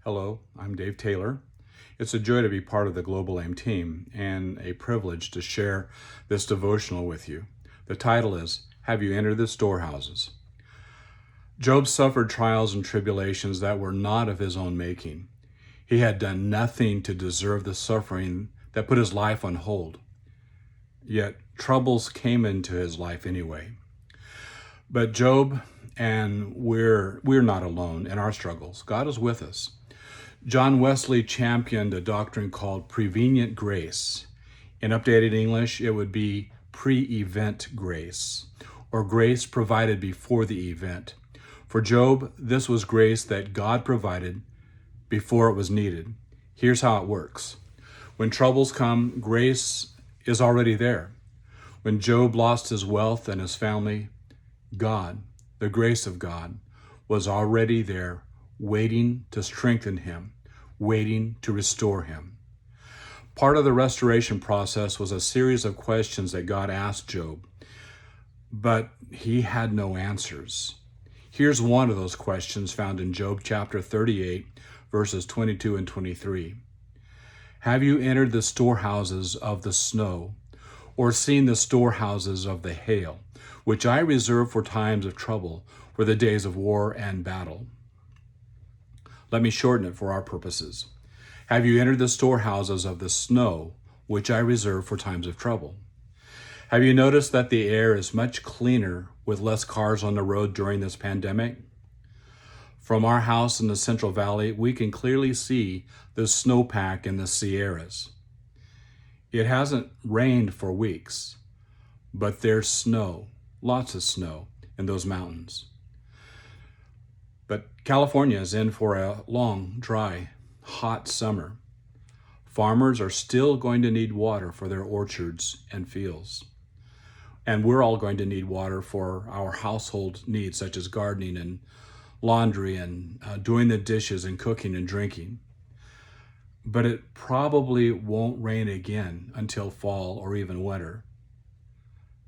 Hello, I'm Dave Taylor. It's a joy to be part of the Global Aim team and a privilege to share this devotional with you. The title is, Have You Entered the Storehouses? Job suffered trials and tribulations that were not of his own making. He had done nothing to deserve the suffering that put his life on hold. Yet troubles came into his life anyway. But Job, and we're not alone in our struggles. God is with us. John Wesley championed a doctrine called prevenient grace. In updated English, it would be pre-event grace, or grace provided before the event. For Job, this was grace that God provided before it was needed. Here's how it works. When troubles come, grace is already there. When Job lost his wealth and his family, God, the grace of God, was already there, waiting to strengthen him, waiting to restore him. Part of the restoration process was a series of questions that God asked Job, but he had no answers. Here's one of those questions found in Job chapter 38, verses 22 and 23. Have you entered the storehouses of the snow, or seen the storehouses of the hail, which I reserve for times of trouble, for the days of war and battle? Let me shorten it for our purposes. Have you entered the storehouses of the snow, which I reserve for times of trouble? Have you noticed that the air is much cleaner with less cars on the road during this pandemic? From our house in the Central Valley, we can clearly see the snowpack in the Sierras. It hasn't rained for weeks, but there's snow, lots of snow in those mountains. But California is in for a long, dry, hot summer. Farmers are still going to need water for their orchards and fields. And we're all going to need water for our household needs, such as gardening and laundry and doing the dishes and cooking and drinking. But it probably won't rain again until fall or even winter.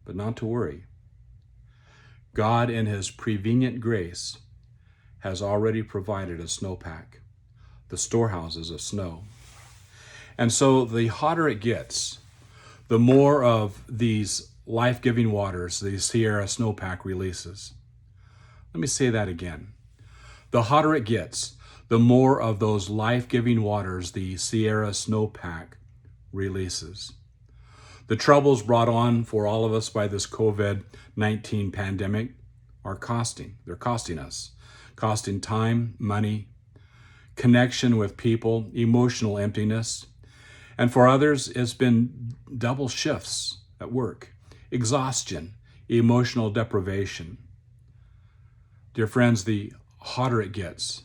But not to worry. God, in his prevenient grace, has already provided a snowpack, the storehouses of snow. And so the hotter it gets, the more of these life-giving waters the Sierra snowpack releases. Let me say that again. The hotter it gets, the more of those life-giving waters the Sierra snowpack releases. The troubles brought on for all of us by this COVID-19 pandemic are costing. They're costing us. Costing time, money, connection with people, emotional emptiness. And for others, it's been double shifts at work, exhaustion, emotional deprivation. Dear friends, the hotter it gets,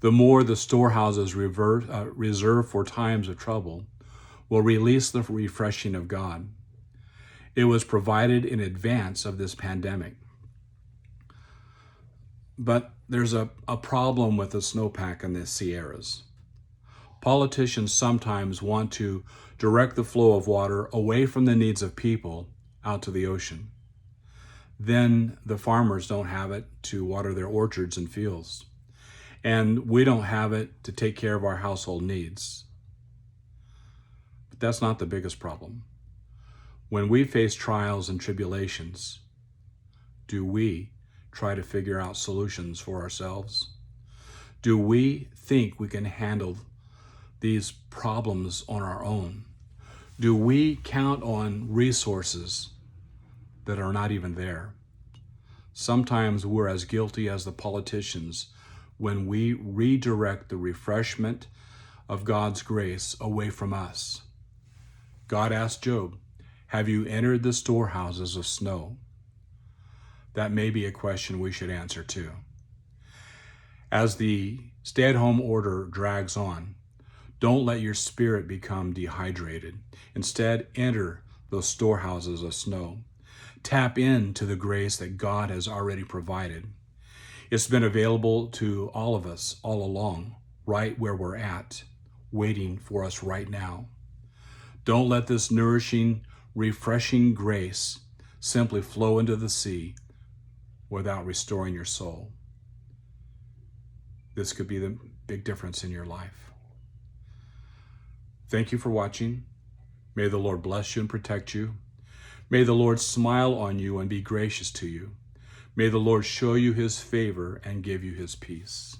the more the storehouses reserved for times of trouble will release the refreshing of God. It was provided in advance of this pandemic. But there's a problem with the snowpack in the Sierras. Politicians sometimes want to direct the flow of water away from the needs of people out to the ocean. Then the farmers don't have it to water their orchards and fields. And we don't have it to take care of our household needs. But that's not the biggest problem. When we face trials and tribulations, do we try to figure out solutions for ourselves? Do we think we can handle these problems on our own? Do we count on resources that are not even there? Sometimes we're as guilty as the politicians when we redirect the refreshment of God's grace away from us. God asked Job, have you entered the storehouses of snow? That may be a question we should answer too. As the stay-at-home order drags on, don't let your spirit become dehydrated. Instead, enter those storehouses of snow. Tap into the grace that God has already provided. It's been available to all of us all along, right where we're at, waiting for us right now. Don't let this nourishing, refreshing grace simply flow into the sea without restoring your soul. this could be the big difference in your life. Thank you for watching. May the Lord bless you and protect you. May the Lord smile on you and be gracious to you. May the Lord show you his favor and give you his peace.